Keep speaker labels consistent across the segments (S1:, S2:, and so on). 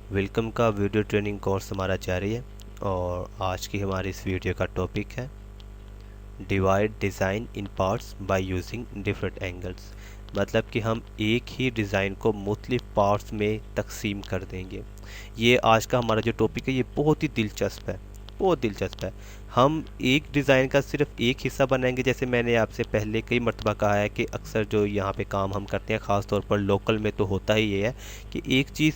S1: Welcome का video training course हमारा जारी है और आज की हमारी इस वीडियो का टॉपिक है divide design in parts by using different angles. मतलब कि हम एक ही डिज़ाइन को मुख्तलिफ पार्ट्स में तकसीम कर देंगे। ये आज का हमारा जो टॉपिक है ये बहुत ही दिलचस्प है, बहुत दिलचस्प है। हम एक डिज़ाइन का सिर्फ एक हिस्सा बनाएंगे। जैसे मैंने आपसे पहले कई मरतबा कहा है कि अक्सर जो यहाँ पे काम हम करते हैं, ख़ास तौर पर लोकल में तो होता ही ये है कि एक चीज़,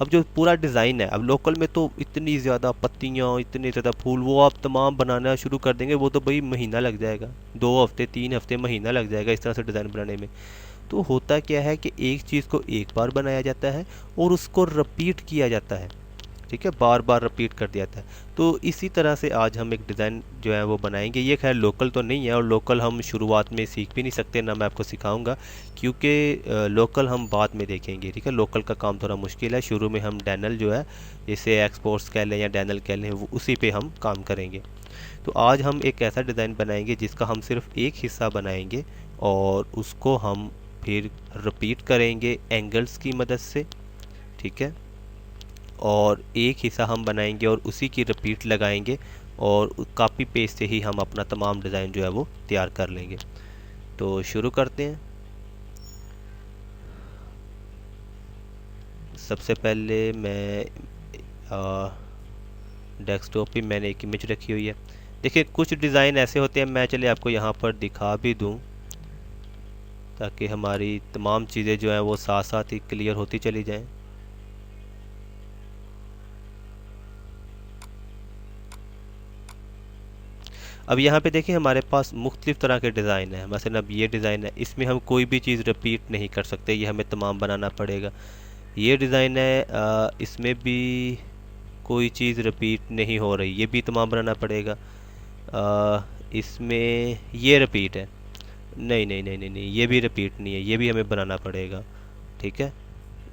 S1: अब जो पूरा डिज़ाइन है, अब लोकल में तो इतनी ज़्यादा पत्तियाँ, इतने ज़्यादा फूल, वो आप तमाम बनाना शुरू कर देंगे, वो तो भाई महीना लग जाएगा, 2 हफ्ते 3 हफ्ते महीना लग जाएगा इस तरह से डिज़ाइन बनाने में। तो होता क्या है कि एक चीज़ को एक बार बनाया जाता है और उसको रिपीट किया जाता है, ठीक है, बार बार रिपीट कर दिया था। तो इसी तरह से आज हम एक डिज़ाइन जो है वो बनाएंगे। ये खैर लोकल तो नहीं है और लोकल हम शुरुआत में सीख भी नहीं सकते, ना मैं आपको सिखाऊंगा, क्योंकि लोकल हम बाद में देखेंगे, ठीक है। लोकल का काम थोड़ा मुश्किल है। शुरू में हम डैनल जो है, जैसे एक्सपोर्ट्स कह लें या डैनल कह लें, वो उसी पे हम काम करेंगे। तो आज हम एक ऐसा डिज़ाइन बनाएंगे जिसका हम सिर्फ एक हिस्सा बनाएंगे और उसको हम फिर रिपीट करेंगे एंगल्स की मदद से, ठीक है। और एक हिस्सा हम बनाएंगे और उसी की रिपीट लगाएंगे और कॉपी पेस्ट से ही हम अपना तमाम डिज़ाइन जो है वो तैयार कर लेंगे। तो शुरू करते हैं। सबसे पहले मैं डेस्कटॉप पे मैंने एक इमेज रखी हुई है। देखिए कुछ डिज़ाइन ऐसे होते हैं, मैं चले आपको यहाँ पर दिखा भी दूँ ताकि हमारी तमाम चीज़ें जो हैं वो साथ साथ ही क्लियर होती चली जाएं। अब यहाँ पे देखिए हमारे पास मुख्तलिफ तरह के डिज़ाइन है। मसलन अब ये डिज़ाइन है, इसमें हम कोई भी चीज़ रिपीट नहीं कर सकते, ये हमें तमाम बनाना पड़ेगा। ये डिज़ाइन है, इसमें भी कोई चीज़ रिपीट नहीं हो रही, ये भी तमाम बनाना पड़ेगा। इसमें ये रिपीट है, नहीं नहीं नहीं नहीं नहीं, ये भी रिपीट नहीं है, ये भी हमें बनाना पड़ेगा, ठीक है।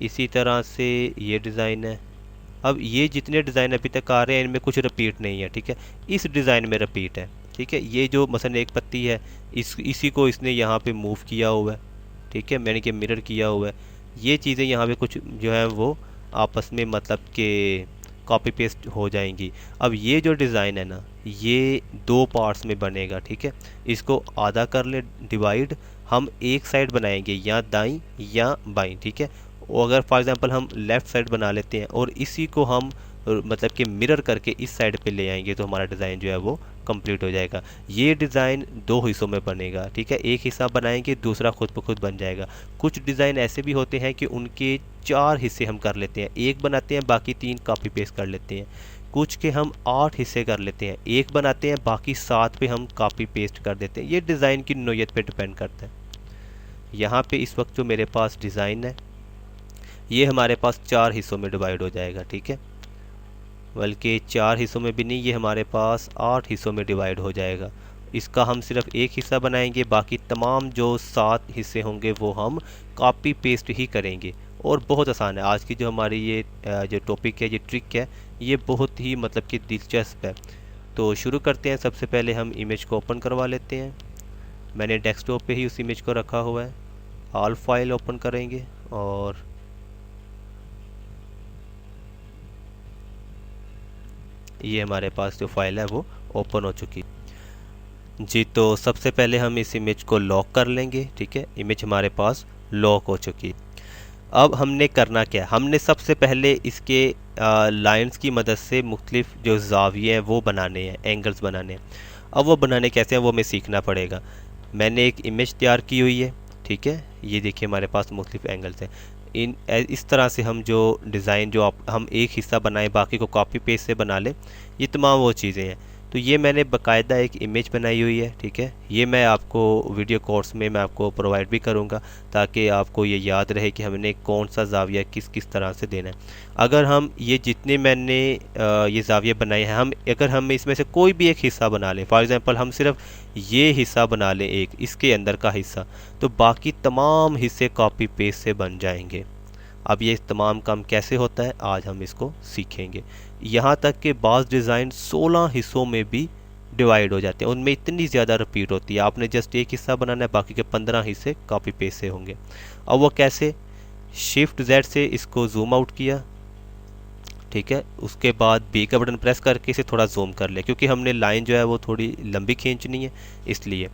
S1: इसी तरह से ये डिज़ाइन है। अब ये जितने डिज़ाइन अभी तक आ रहे हैं इनमें कुछ रिपीट नहीं है, ठीक है। इस डिज़ाइन में रिपीट है, ठीक है। ये जो मसलन एक पत्ती है, इसी को इसने यहाँ पे मूव किया हुआ है, ठीक है, मैंने कि मिरर किया हुआ है। ये चीज़ें यहाँ पे कुछ जो है वो आपस में मतलब कि कॉपी पेस्ट हो जाएंगी। अब ये जो डिज़ाइन है ना, ये 2 पार्ट्स में बनेगा, ठीक है। इसको आधा कर ले डिवाइड, हम एक साइड बनाएंगे या दाई या बाई, ठीक है। और अगर फॉर एग्जांपल हम लेफ़्ट साइड बना लेते हैं और इसी को हम मतलब कि मिरर करके इस साइड पे ले आएंगे तो हमारा डिज़ाइन जो है वो कंप्लीट हो जाएगा। ये डिज़ाइन 2 हिस्सों में बनेगा, ठीक है। एक हिस्सा बनाएंगे, दूसरा खुद ब खुद बन जाएगा। कुछ डिज़ाइन ऐसे भी होते हैं कि उनके 4 हिस्से हम कर लेते हैं, एक बनाते हैं बाकी 3 कॉपी पेस्ट कर लेते हैं। कुछ के हम 8 हिस्से कर लेते हैं, एक बनाते हैं बाकी 7 पे हम कॉपी पेस्ट कर देते हैं। ये डिज़ाइन की नोयत पे डिपेंड करता है। यहाँ पे इस वक्त जो मेरे पास डिज़ाइन है ये हमारे पास 4 हिस्सों में डिवाइड हो जाएगा, ठीक है। बल्कि 4 हिस्सों में भी नहीं, ये हमारे पास 8 हिस्सों में डिवाइड हो जाएगा। इसका हम सिर्फ एक हिस्सा बनाएंगे, बाकी तमाम जो 7 हिस्से होंगे वो हम कॉपी पेस्ट ही करेंगे। और बहुत आसान है। आज की जो हमारी ये जो टॉपिक है, ये ट्रिक है, ये बहुत ही मतलब कि दिलचस्प है। तो शुरू करते हैं। सबसे पहले हम इमेज को ओपन करवा लेते हैं। मैंने डेस्कटॉप पे ही उस इमेज को रखा हुआ है। ऑल फाइल ओपन करेंगे और ये हमारे पास जो फाइल है वो ओपन हो चुकी जी। तो सबसे पहले हम इस इमेज को लॉक कर लेंगे, ठीक है। इमेज हमारे पास लॉक हो चुकी। अब हमने करना क्या है, हमने सबसे पहले इसके लाइंस की मदद से मुख्तलिफ जो जाविये हैं वो बनाने हैं, एंगल्स बनाने हैं। अब वो बनाने कैसे हैं वो हमें सीखना पड़ेगा। मैंने एक इमेज तैयार की हुई है, ठीक है। ये देखिए हमारे पास मुख्तलिफ एंगल्स हैं। इस तरह से हम जो डिज़ाइन जो हम एक हिस्सा बनाएं बाकी को कॉपी पेस्ट से बना लें, ये तमाम वो चीज़ें हैं। तो ये मैंने बाकायदा एक इमेज बनाई हुई है, ठीक है। ये मैं आपको वीडियो कोर्स में मैं आपको प्रोवाइड भी करूँगा ताकि आपको ये याद रहे कि हमने कौन सा जाविया किस किस तरह से देना है। अगर हम ये जितने मैंने ये जाविया बनाए हैं, अगर हम इसमें से कोई भी एक हिस्सा बना लें, फॉर एग्ज़ाम्पल हम सिर्फ ये हिस्सा बना लें, एक इसके अंदर का हिस्सा, तो बाकी तमाम हिस्से कॉपी पेस्ट से बन जाएंगे। अब ये तमाम काम कैसे होता है आज हम इसको सीखेंगे। यहाँ तक कि बाज़ डिज़ाइन 16 हिस्सों में भी डिवाइड हो जाते हैं, उनमें इतनी ज़्यादा रिपीट होती है। आपने जस्ट एक हिस्सा बनाना है, बाकी के 15 हिस्से कॉपी पेस्ट से होंगे। अब वो कैसे, शिफ्ट Z से इसको जूम आउट किया, ठीक है। उसके बाद बी का बटन प्रेस करके इसे थोड़ा जूम कर ले, क्योंकि हमने लाइन जो है वो थोड़ी लंबी खींचनी है इसलिए।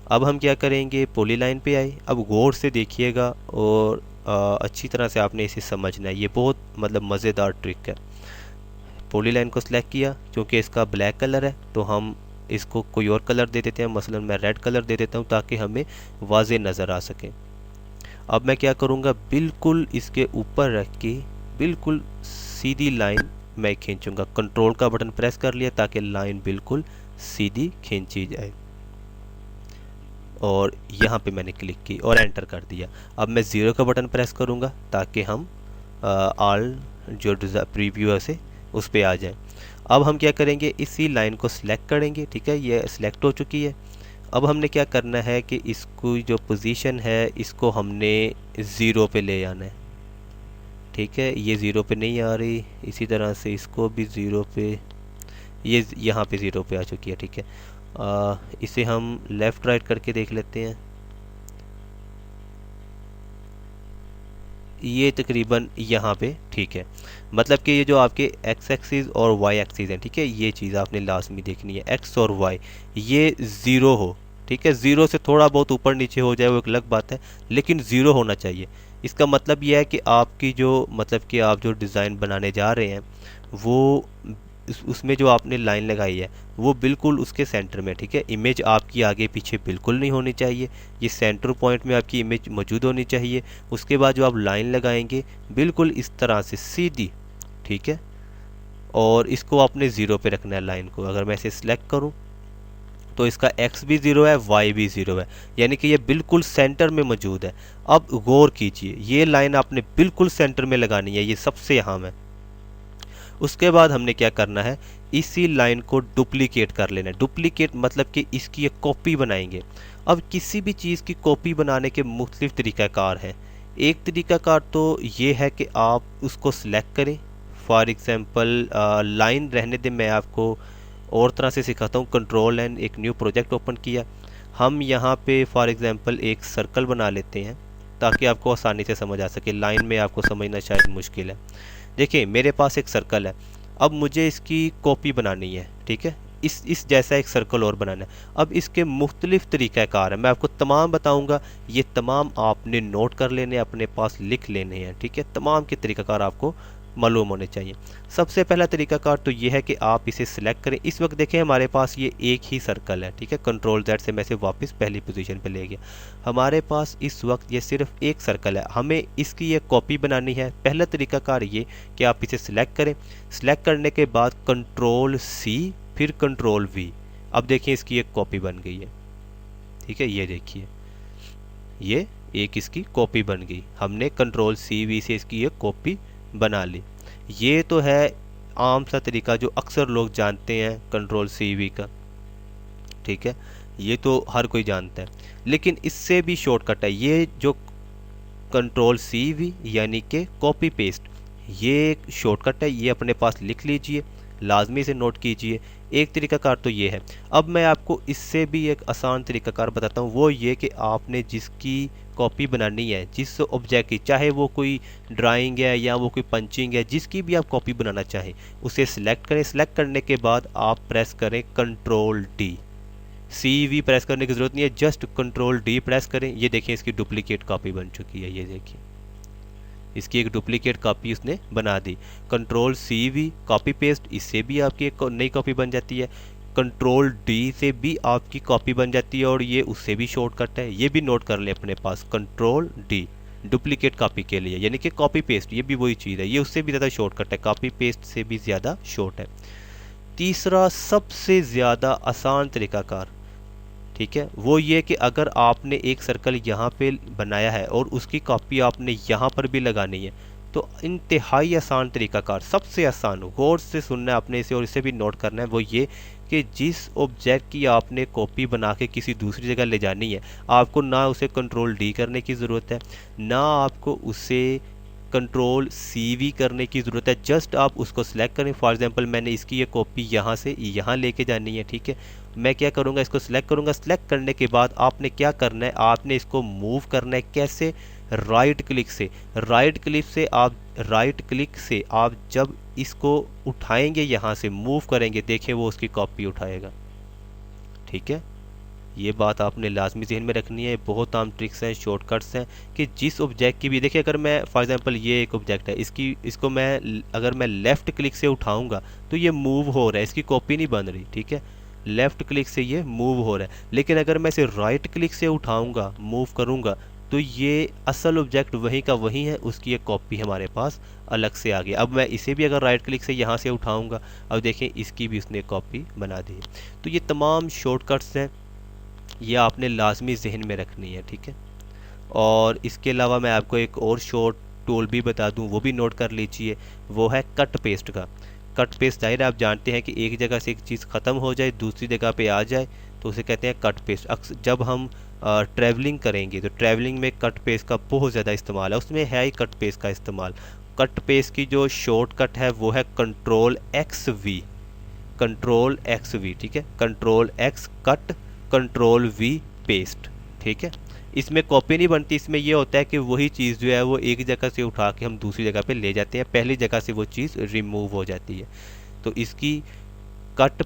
S1: अब हम क्या करेंगे, पॉली लाइन पे आए। अब गौर से देखिएगा और अच्छी तरह से आपने इसे समझना है, ये बहुत मतलब मज़ेदार ट्रिक है। पॉली लाइन को सिलेक्ट किया, क्योंकि इसका ब्लैक कलर है तो हम इसको कोई और कलर दे देते हैं, मसलन मैं रेड कलर दे देता हूँ ताकि हमें वाज़े नज़र आ सके। अब मैं क्या करूँगा, बिल्कुल इसके ऊपर रख के बिल्कुल सीधी लाइन मैं खींचूंगा। कंट्रोल का बटन प्रेस कर लिया ताकि लाइन बिल्कुल सीधी खींची जाए, और यहाँ पे मैंने क्लिक की और एंटर कर दिया। अब मैं ज़ीरो का बटन प्रेस करूँगा ताकि हम ऑल जो प्रीव्यू है उस पर आ जाए। अब हम क्या करेंगे, इसी लाइन को सिलेक्ट करेंगे। ठीक है, ये सिलेक्ट हो चुकी है। अब हमने क्या करना है कि इसको जो पोजीशन है इसको हमने ज़ीरो पे ले आना है। ठीक है, ये ज़ीरो पे नहीं आ रही, इसी तरह से इसको भी ज़ीरो पे, ये यहाँ पे ज़ीरो पे आ चुकी है। ठीक है, इसे हम लेफ़्ट राइट करके देख लेते हैं। ये तकरीबन यहाँ पे ठीक है। मतलब कि ये जो आपके एक्स एक्सिस और वाई एक्सिस हैं, ठीक है, ये चीज़ आपने लाजमी देखनी है, एक्स और वाई ये ज़ीरो हो। ठीक है, ज़ीरो से थोड़ा बहुत ऊपर नीचे हो जाए वो एक अलग बात है, लेकिन ज़ीरो होना चाहिए। इसका मतलब यह है कि आपकी जो मतलब कि आप जो डिज़ाइन बनाने जा रहे हैं वो उसमें जो आपने लाइन लगाई है वो बिल्कुल उसके सेंटर में। ठीक है, इमेज आपकी आगे पीछे बिल्कुल नहीं होनी चाहिए, ये सेंटर पॉइंट में आपकी इमेज मौजूद होनी चाहिए। उसके बाद जो आप लाइन लगाएंगे बिल्कुल इस तरह से सीधी। ठीक है, और इसको आपने ज़ीरो पे रखना है लाइन को। अगर मैं इसे सिलेक्ट करूं तो इसका x भी ज़ीरो है, y भी ज़ीरो है, यानी कि ये बिल्कुल सेंटर में मौजूद है। अब गौर कीजिए, ये लाइन आपने बिल्कुल सेंटर में लगानी है, ये सबसे अहम है। उसके बाद हमने क्या करना है, इसी लाइन को डुप्लीकेट कर लेना है। डुप्लीकेट मतलब कि इसकी एक कॉपी बनाएंगे। अब किसी भी चीज़ की कॉपी बनाने के मुख्तलिफ तरीक़ाकार हैं। एक तरीक़ाकार तो ये है कि आप उसको सिलेक्ट करें। फॉर एग्ज़ाम्पल लाइन रहने दें, मैं आपको और तरह से सिखाता हूँ। कंट्रोल एंड एक न्यू प्रोजेक्ट ओपन किया, हम यहाँ पे फॉर एग्ज़ाम्पल एक सर्कल बना लेते हैं ताकि आपको आसानी से समझ आ सके। लाइन में आपको समझना शायद मुश्किल है। देखिए, मेरे पास एक सर्कल है, अब मुझे इसकी कॉपी बनानी है। ठीक है, इस जैसा एक सर्कल और बनाना है। अब इसके मुख्तलिफ तरीक़ाकार हैं, मैं आपको तमाम बताऊंगा, ये तमाम आपने नोट कर लेने, अपने पास लिख लेने हैं। ठीक है, तमाम के तरीक़ाकार आपको मालूम होने चाहिए। सबसे पहला तरीक़ाकार तो ये है कि आप इसे सिलेक्ट करें। इस वक्त देखें हमारे पास ये एक ही सर्कल है। ठीक है, कंट्रोल Z से मैं इसे वापस पहली पोजीशन पे ले गया। हमारे पास इस वक्त ये सिर्फ एक सर्कल है, हमें इसकी ये कॉपी बनानी है। पहला तरीक़ाकार ये कि आप इसे सिलेक्ट करें। सिलेक्ट करने के बाद कंट्रोल C फिर कंट्रोल V। अब देखिए इसकी एक कॉपी बन गई है। ठीक है, ये देखिए ये एक इसकी कॉपी बन गई। हमने कंट्रोल C V से इसकी एक कॉपी बना ली। ये तो है आम सा तरीका जो अक्सर लोग जानते हैं कंट्रोल C V का। ठीक है, ये तो हर कोई जानता है, लेकिन इससे भी शॉर्टकट है। ये जो कंट्रोल C V यानी कि कॉपी पेस्ट, ये एक शॉर्टकट है, ये अपने पास लिख लीजिए, लाजमी से नोट कीजिए। एक तरीकाकार तो ये है। अब मैं आपको इससे भी एक आसान तरीकाकार बताता हूँ, वो ये कि आपने जिसकी कॉपी बनानी है, जिस ऑब्जेक्ट की, चाहे वो कोई ड्राइंग है या वो कोई पंचिंग है, जिसकी भी आप कॉपी बनाना चाहें उसे सिलेक्ट करें। सिलेक्ट करने के बाद आप प्रेस करें कंट्रोल D। CV प्रेस करने की ज़रूरत नहीं है, जस्ट कंट्रोल D प्रेस करें। ये देखिए इसकी डुप्लीकेट कॉपी बन चुकी है, ये देखिए इसकी एक डुप्लीकेट कॉपी उसने बना दी। कंट्रोल CV कॉपी पेस्ट, इससे भी आपकी एक नई कॉपी बन जाती है। कंट्रोल D से भी आपकी कॉपी बन जाती है, और ये उससे भी शॉर्टकट है। ये भी नोट कर लें अपने पास, कंट्रोल D डुप्लीकेट कॉपी के लिए, यानी कि कॉपी पेस्ट, ये भी वही चीज़ है, ये उससे भी ज़्यादा शॉर्टकट है, कॉपी पेस्ट से भी ज़्यादा शॉर्ट है। तीसरा सबसे ज़्यादा आसान तरीकाकार, ठीक है, वो ये कि अगर आपने एक सर्कल यहाँ पे बनाया है और उसकी कॉपी आपने यहाँ पर भी लगानी है, तो इंतहाई आसान तरीकाकार, सबसे आसान, गौर से सुनना है आपने इसे और इसे भी नोट करना है, वो ये कि जिस ऑब्जेक्ट की आपने कॉपी बना के किसी दूसरी जगह ले जानी है, आपको ना उसे कंट्रोल D करने की ज़रूरत है, ना आपको उसे कंट्रोल CV करने की ज़रूरत है। जस्ट आप उसको सिलेक्ट करें। फॉर एग्जांपल मैंने इसकी ये कॉपी यहाँ से यहाँ लेके जानी है। ठीक है, मैं क्या करूँगा, इसको सिलेक्ट करूँगा। सिलेक्ट करने के बाद आपने क्या करना है, आपने इसको मूव करना है। कैसे, राइट क्लिक से आप जब इसको उठाएंगे, यहाँ से मूव करेंगे, देखिए वो उसकी कॉपी उठाएगा। ठीक है, ये बात आपने लाजमी जहन में रखनी है। बहुत आम ट्रिक्स हैं, शॉर्टकट्स हैं कि जिस ऑब्जेक्ट की भी, देखिए अगर मैं फॉर एग्जांपल ये एक ऑब्जेक्ट है, इसको मैं अगर मैं लेफ़्ट क्लिक से उठाऊंगा तो ये मूव हो रहा है, इसकी कॉपी नहीं बन रही। ठीक है, लेफ़्ट क्लिक से ये मूव हो रहा है, लेकिन अगर मैं इसे राइट क्लिक से उठाऊंगा, मूव करूंगा, तो ये असल ऑब्जेक्ट वहीं का वहीं है, उसकी एक कॉपी हमारे पास अलग से आ गई। अब मैं इसे भी अगर राइट क्लिक से यहाँ से उठाऊंगा, अब देखें इसकी भी उसने कॉपी बना दी है। तो ये तमाम शॉर्टकट्स हैं, ये आपने लाजमी जहन में रखनी है। ठीक है, और इसके अलावा मैं आपको एक और शॉर्ट टूल भी बता दूं, वो भी नोट कर लीजिए, वो है कट पेस्ट का। कट पेस्ट जाहिर आप जानते हैं कि एक जगह से एक चीज़ ख़त्म हो जाए दूसरी जगह पे आ जाए, तो उसे कहते हैं कट पेस्ट। अक्सर जब हम ट्रैवलिंग करेंगे तो ट्रैवलिंग में कट पेस्ट का बहुत ज़्यादा इस्तेमाल है, उसमें है ही कट पेस्ट का इस्तेमाल। कट पेस्ट की जो शॉर्टकट है वो है Ctrl+X+V, Ctrl+X+V। ठीक है, Ctrl+X कट, Ctrl+V पेस्ट। ठीक है, इसमें कॉपी नहीं बनती, इसमें यह होता है कि वही चीज़ जो है वो एक जगह से उठा के हम दूसरी जगह पे ले जाते हैं, पहली जगह से वो चीज़ रिमूव हो जाती है। तो इसकी कट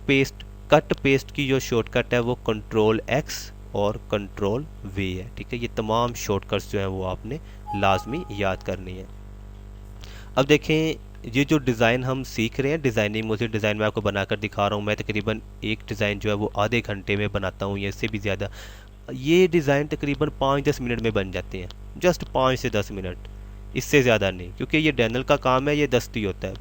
S1: पेस्ट की जो शॉर्टकट है वो Ctrl+X और Ctrl+V है। ठीक है, ये तमाम शॉर्टकट्स जो हैं वो आपने लाजमी याद करनी है। अब देखें, ये जो डिज़ाइन हम सीख रहे हैं, डिज़ाइनिंग, मुझे डिज़ाइन मैं आपको बनाकर दिखा रहा हूँ। मैं तकरीबन एक डिज़ाइन जो है वो आधे घंटे में बनाता हूँ या इससे भी ज़्यादा। ये डिज़ाइन तकरीबन 5-10 मिनट में बन जाते हैं, जस्ट 5 से 10 मिनट, इससे ज़्यादा नहीं, क्योंकि ये डैनल का काम है, ये दस्ती होता है,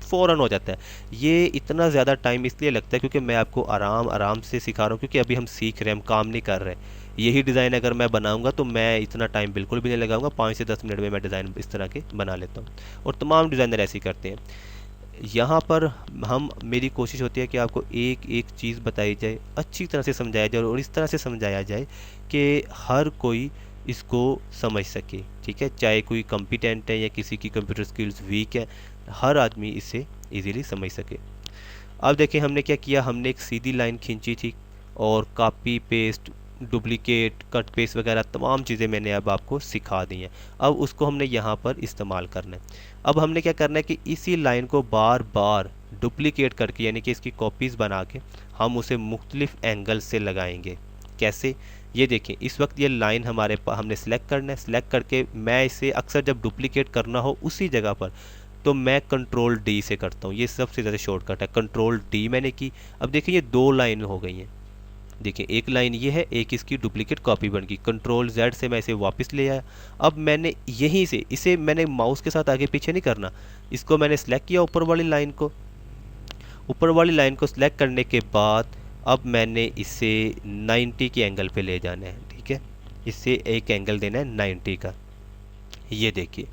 S1: फ़ौरन हो जाता है। ये इतना ज़्यादा टाइम इसलिए लगता है क्योंकि मैं आपको आराम आराम से सिखा रहा हूँ, क्योंकि अभी हम सीख रहे हैं, हम काम नहीं कर रहे। यही डिज़ाइन अगर मैं बनाऊंगा तो मैं इतना टाइम बिल्कुल भी नहीं लगाऊंगा, 5 से 10 मिनट में मैं डिज़ाइन इस तरह के बना लेता हूँ, और तमाम डिज़ाइनर ऐसे ही करते हैं। यहाँ पर मेरी कोशिश होती है कि आपको एक एक चीज़ बताई जाए, अच्छी तरह से समझाया जाए, और इस तरह से समझाया जाए कि हर कोई इसको समझ सके। ठीक है, चाहे कोई कॉम्पिटेंट है या किसी की कंप्यूटर स्किल्स वीक है, हर आदमी इसे इजीली समझ सके। अब देखिए हमने क्या किया, हमने एक सीधी लाइन खींची थी, और copy paste, duplicate, cut paste वगैरह तमाम चीज़ें मैंने अब आपको सिखा दी हैं। अब उसको हमने यहाँ पर इस्तेमाल करना है। अब हमने क्या करना है कि इसी लाइन को बार बार डुप्लीकेट करके, यानी कि इसकी कॉपीज़ बना के हम उसे मुख्तलिफ एंगल से लगाएंगे। कैसे, ये देखें, इस वक्त ये लाइन हमने सेलेक्ट करना है। सेलेक्ट करके मैं इसे अक्सर जब डुप्लीकेट करना हो उसी जगह पर, तो मैं Ctrl+D से करता हूँ, ये सबसे ज़्यादा शॉर्टकट है। Ctrl+D मैंने की। अब देखिए ये 2 लाइन हो गई हैं। देखिए एक लाइन ये है, एक इसकी डुप्लीकेट कॉपी बन गई। Ctrl+Z से मैं इसे वापस ले आया। अब मैंने यहीं से इसे, मैंने माउस के साथ आगे पीछे नहीं करना, इसको मैंने सेलेक्ट किया ऊपर वाली लाइन को। ऊपर वाली लाइन को सिलेक्ट करने के बाद अब मैंने इसे 90 के एंगल पे ले जाना है। ठीक है, इससे एक एंगल देना है 90 का। ये देखिए,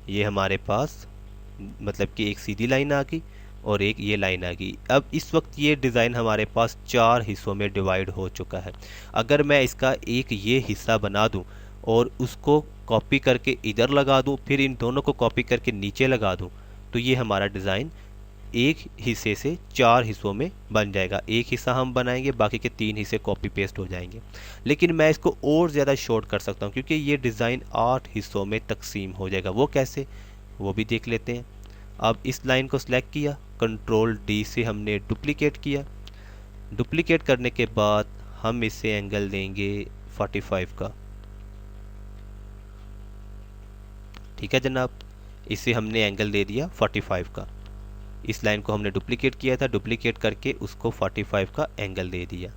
S1: ये हमारे पास मतलब कि एक सीधी लाइन आ गई और एक ये लाइन आ गई। अब इस वक्त ये डिज़ाइन हमारे पास 4 हिस्सों में डिवाइड हो चुका है। अगर मैं इसका एक ये हिस्सा बना दूं और उसको कॉपी करके इधर लगा दूं, फिर इन दोनों को कॉपी करके नीचे लगा दूं, तो ये हमारा डिज़ाइन एक हिस्से से 4 हिस्सों में बन जाएगा। एक हिस्सा हम बनाएंगे, बाकी के 3 हिस्से कॉपी पेस्ट हो जाएंगे। लेकिन मैं इसको और ज़्यादा शॉर्ट कर सकता हूँ, क्योंकि ये डिज़ाइन 8 हिस्सों में तकसीम हो जाएगा। वो कैसे, वो भी देख लेते हैं। अब इस लाइन को सिलेक्ट किया, Ctrl+D से हमने डुप्लीकेट किया। डुप्लीकेट करने के बाद हम इसे एंगल देंगे 45 का। ठीक है जनाब, इसे हमने एंगल दे दिया 45 का। इस लाइन को हमने डुप्लीकेट किया था, डुप्लीकेट करके उसको 45 का एंगल दे दिया।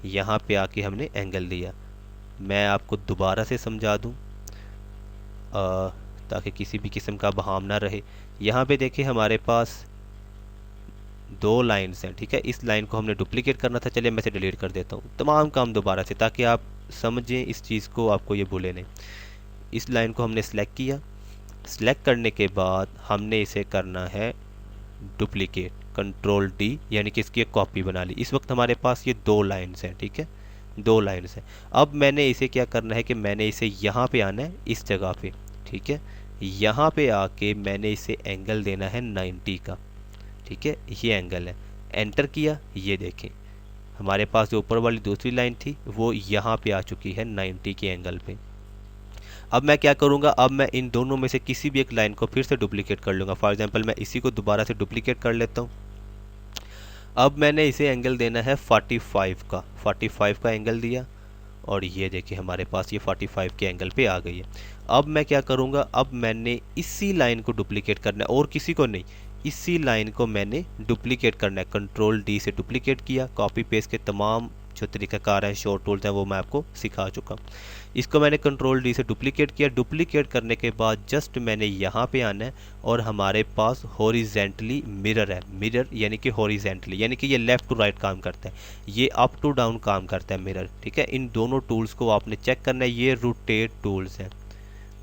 S1: यहाँ पे आके हमने एंगल दिया। मैं आपको दोबारा से समझा दूँ ताकि किसी भी किस्म का बहाम ना रहे। यहाँ पे देखिए हमारे पास 2 लाइन्स हैं। ठीक है, इस लाइन को हमने डुप्लीकेट करना था, चलिए मैं इसे डिलीट कर देता हूँ, तमाम काम दोबारा से, ताकि आप समझें इस चीज़ को, आपको ये भूले नहीं। इस लाइन को हमने सेलेक्ट किया। सेलेक्ट करने के बाद हमने इसे करना है डुप्लीकेट, Ctrl+D, यानी कि इसकी एक कॉपी बना ली। इस वक्त हमारे पास ये 2 लाइन्स हैं। ठीक है, 2 लाइन्स हैं। अब मैंने इसे क्या करना है कि मैंने इसे यहाँ पे आना है, इस जगह पे। ठीक है, यहाँ पे आके मैंने इसे एंगल देना है 90 का। ठीक है, ये एंगल है। एंटर किया, ये देखें हमारे पास जो ऊपर वाली दूसरी लाइन थी वो यहाँ पे आ चुकी है 90 के एंगल पे। अब मैं क्या करूँगा, अब मैं इन दोनों में से किसी भी एक लाइन को फिर से डुप्लीकेट कर लूँगा। फॉर एग्जांपल मैं इसी को दोबारा से डुप्लीकेट कर लेता हूँ। अब मैंने इसे एंगल देना है 45 का एंगल दिया, और ये देखिए हमारे पास ये 45 के एंगल पे आ गई है। अब मैं क्या करूँगा, अब मैंने इसी लाइन को डुप्लीकेट करना है और किसी को नहीं, इसी लाइन को मैंने डुप्लीकेट करना है। कंट्रोल डी से डुप्लीकेट किया, कॉपी पेस्ट के तमाम जो तरीकाकार है शॉर्ट टूल्स हैं वो मैं आपको सिखा चुका हूँ। इसको मैंने कंट्रोल डी से डुप्लीकेट किया। डुप्लीकेट करने के बाद जस्ट मैंने यहाँ पे आना है और हमारे पास हॉरिजेंटली मिरर है। मिरर यानी कि हॉरिजेंटली यानी कि ये लेफ्ट टू राइट काम करता है, ये अप टू डाउन काम करता है मिरर। ठीक है, इन दोनों टूल्स को आपने चेक करना है। ये रोटेट टूल्स हैं,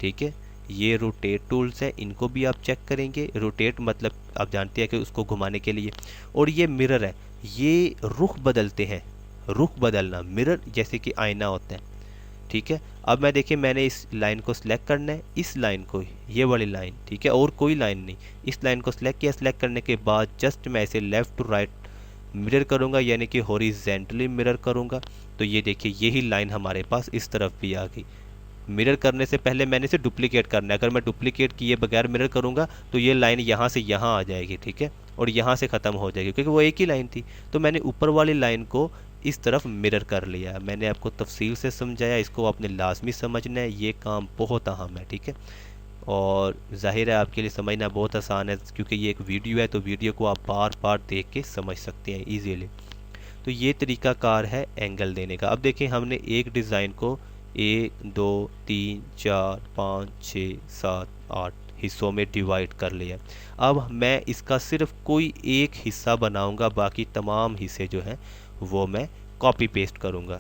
S1: ठीक है, ये रोटेट टूल्स हैं, इनको भी आप चेक करेंगे। रोटेट मतलब आप जानते हैं कि उसको घुमाने के लिए। और ये मिरर है, ये रुख बदलते हैं। रुख बदलना, मिरर जैसे कि आईना होता है। ठीक है, अब मैं देखिए मैंने इस लाइन को सिलेक्ट करना है, इस लाइन को, ये वाली लाइन, ठीक है, और कोई लाइन नहीं। इस लाइन को सिलेक्ट किया, सिलेक्ट करने के बाद जस्ट मैं इसे लेफ्ट टू राइट मिरर करूँगा यानी कि हॉरिजेंटली मिरर करूँगा। तो ये देखिए यही लाइन हमारे पास इस तरफ भी आ गई। मिरर करने से पहले मैंने इसे डुप्लीकेट करना है। अगर मैं डुप्लीकेट किए बगैर मिरर करूँगा तो ये लाइन यहाँ से यहाँ आ जाएगी, ठीक है, और यहाँ से ख़त्म हो जाएगी क्योंकि वो एक ही लाइन थी। तो मैंने ऊपर वाली लाइन को इस तरफ मिरर कर लिया। मैंने आपको तफसील से समझाया, इसको आपने लाजमी समझना है, ये काम बहुत अहम है। ठीक है, और जाहिर है आपके लिए समझना बहुत आसान है क्योंकि ये एक वीडियो है, तो वीडियो को आप बार बार देख के समझ सकते हैं ईजीली। तो ये तरीकाकार है एंगल देने का। अब देखिए हमने एक डिज़ाइन को 1 2 3 4 5 6 7 8 हिस्सों में डिवाइड कर लिया। अब मैं इसका सिर्फ कोई एक हिस्सा बनाऊंगा, बाकी तमाम हिस्से जो हैं वो मैं कॉपी पेस्ट करूंगा।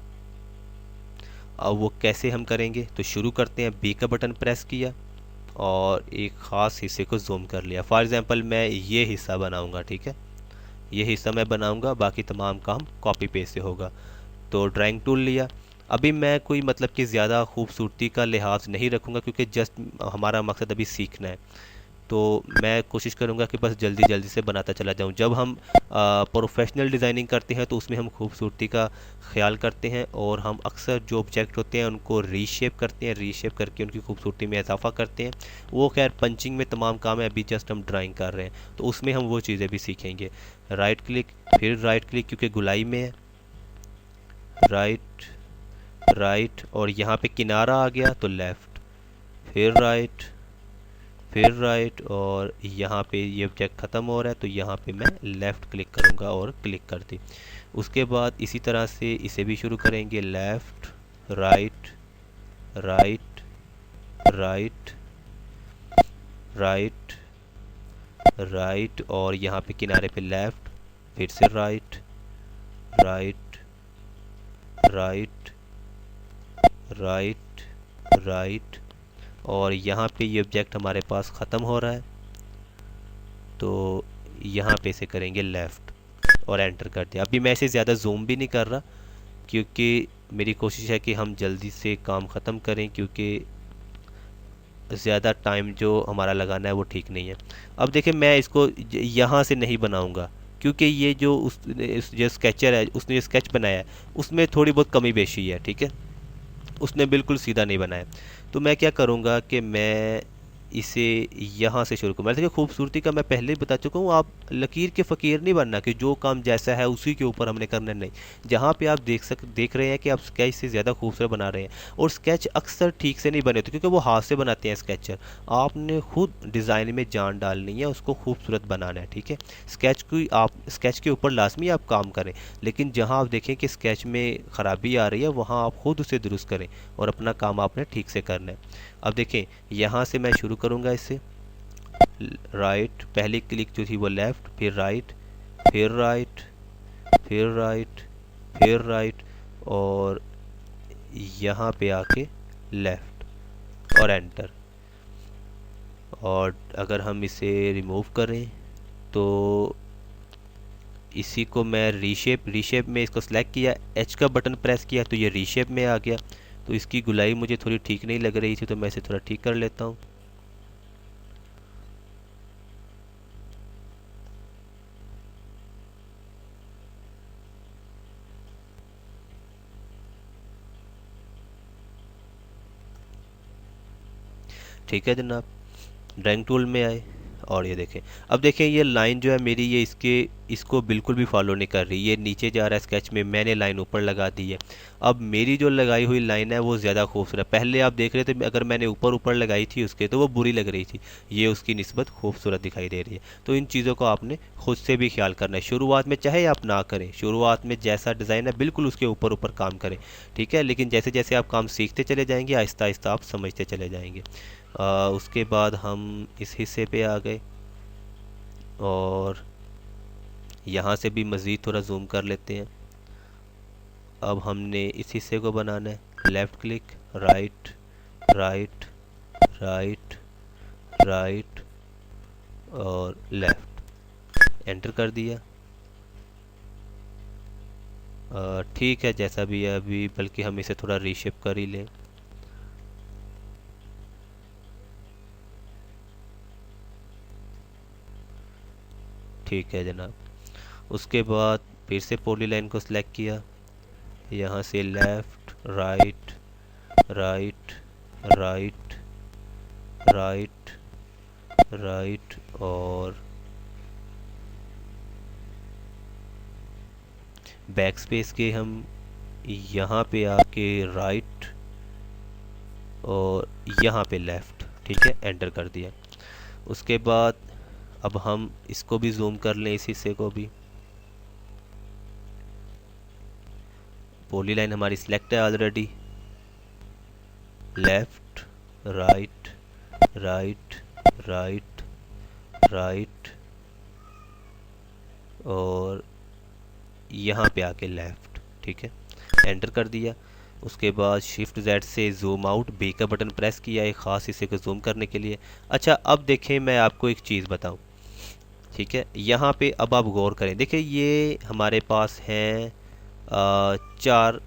S1: अब वो कैसे हम करेंगे, तो शुरू करते हैं। बी का बटन प्रेस किया और एक ख़ास हिस्से को जूम कर लिया। फॉर एग्ज़ाम्पल मैं ये हिस्सा बनाऊंगा, ठीक है, ये हिस्सा मैं बनाऊंगा, बाकी तमाम काम कॉपी पेस्ट से होगा। तो ड्राइंग टूल लिया। अभी मैं कोई मतलब कि ज़्यादा खूबसूरती का लिहाज नहीं रखूँगा क्योंकि जस्ट हमारा मकसद अभी सीखना है। तो मैं कोशिश करूँगा कि बस जल्दी जल्दी से बनाता चला जाऊँ। जब हम प्रोफेशनल डिज़ाइनिंग करते हैं तो उसमें हम खूबसूरती का ख्याल करते हैं और हम अक्सर जो ऑब्जेक्ट होते हैं उनको रीशेप करते हैं, रीशेप करके उनकी खूबसूरती में इजाफा करते हैं। वो खैर पंचिंग में तमाम काम है, अभी जस्ट हम ड्राइंग कर रहे हैं तो उसमें हम वो चीज़ें भी सीखेंगे। राइट क्लिक, फिर राइट क्लिक क्योंकि गुलाई में है, राइट राइट, और यहाँ पे किनारा आ गया तो लेफ़्ट, फिर राइट, फिर राइट, और यहाँ पे ये ऑब्जेक्ट ख़त्म हो रहा है तो यहाँ पे मैं लेफ़्ट क्लिक करूँगा और क्लिक कर दी। उसके बाद इसी तरह से इसे भी शुरू करेंगे। Left right right right right right, और यहाँ पे किनारे पे लेफ़्ट, फिर से right right right right right, और यहाँ पे ये ऑब्जेक्ट हमारे पास ख़त्म हो रहा है तो यहाँ पे से करेंगे लेफ़्ट और एंटर कर दिया। अभी मैं इसे ज़्यादा जूम भी नहीं कर रहा क्योंकि मेरी कोशिश है कि हम जल्दी से काम ख़त्म करें, क्योंकि ज़्यादा टाइम जो हमारा लगाना है वो ठीक नहीं है। अब देखिए मैं इसको यहाँ से नहीं बनाऊँगा क्योंकि ये जो जो स्केचर है उसने जो स्केच बनाया है उसमें थोड़ी बहुत कमी पेशी है, ठीक है, उसने बिल्कुल सीधा नहीं बनाया। तो मैं क्या करूँगा कि मैं इसे यहाँ से शुरू करूँ। देखिए खूबसूरती का मैं पहले ही बता चुका हूँ, आप लकीर के फ़कीर नहीं बनना कि जो काम जैसा है उसी के ऊपर हमने करना, नहीं। जहाँ पे आप देख रहे हैं कि आप स्केच से ज़्यादा खूबसूरत बना रहे हैं और स्केच अक्सर ठीक से नहीं बने होते क्योंकि वो हाथ से बनाते हैं स्केचर। आपने खुद डिज़ाइन में जान डालनी है, उसको खूबसूरत बनाना है, ठीक है। स्केच के ऊपर लाजमी आप काम करें, लेकिन जहाँ आप देखें कि स्केच में ख़राबी आ रही है वहाँ आप खुद उसे दुरुस्त करें और अपना काम आपने ठीक से करना है। अब देखें यहाँ से मैं शुरू करूँगा इससे। राइट, पहली क्लिक जो थी वो लेफ़्ट, फिर राइट, फिर राइट, फिर राइट, फिर राइट, और यहाँ पे आके लेफ़्ट और एंटर। और अगर हम इसे रिमूव करें तो इसी को मैं रीशेप में इसको सेलेक्ट किया, एच का बटन प्रेस किया तो ये रीशेप में आ गया। तो इसकी गुलाई मुझे थोड़ी ठीक नहीं लग रही थी तो मैं इसे थोड़ा ठीक कर लेता हूँ। ठीक है जनाब, ड्राइंग टूल में आए और ये देखें। अब देखें ये लाइन जो है मेरी, ये इसको बिल्कुल भी फॉलो नहीं कर रही, ये नीचे जा रहा है स्केच में, मैंने लाइन ऊपर लगा दी है। अब मेरी जो लगाई हुई लाइन है वो ज़्यादा खूबसूरत, पहले आप देख रहे थे अगर मैंने ऊपर ऊपर लगाई थी उसके तो वो बुरी लग रही थी, ये उसकी निस्बत खूबसूरत दिखाई दे रही है। तो इन चीज़ों को आपने खुद से भी ख्याल करना है। शुरुआत में चाहे आप ना करें, शुरुआत में जैसा डिज़ाइन है बिल्कुल उसके ऊपर ऊपर काम करें, ठीक है, लेकिन जैसे जैसे आप काम सीखते चले जाएंगे आहिस्ता आहिस्ता आप समझते चले जाएंगे। उसके बाद हम इस हिस्से पे आ गए और यहाँ से भी मज़ीद थोड़ा जूम कर लेते हैं। अब हमने इस हिस्से को बनाना है, left click, right right right right और लेफ़्ट, एंटर कर दिया। ठीक है जैसा भी है अभी, बल्कि हम इसे थोड़ा रीशेप कर ही लें। ठीक है जनाब, उसके बाद फिर से पॉलीलाइन को सिलेक्ट किया, यहाँ से left right right right right right और बैक स्पेस के हम यहाँ पे आके राइट और यहाँ पे लेफ़्ट, ठीक है, एंटर कर दिया। उसके बाद अब हम इसको भी जूम कर लें, इस हिस्से को भी। पॉलीलाइन हमारी सिलेक्ट है already, left right right right right और यहाँ पे आके लेफ़्ट, ठीक है, एंटर कर दिया। उसके बाद शिफ्ट जेड से जूम आउट, बी का बटन प्रेस किया एक ख़ास हिस्से को जूम करने के लिए। अच्छा अब देखें मैं आपको एक चीज़ बताऊं, ठीक है, यहाँ पे अब आप गौर करें, देखिए ये हमारे पास हैं चार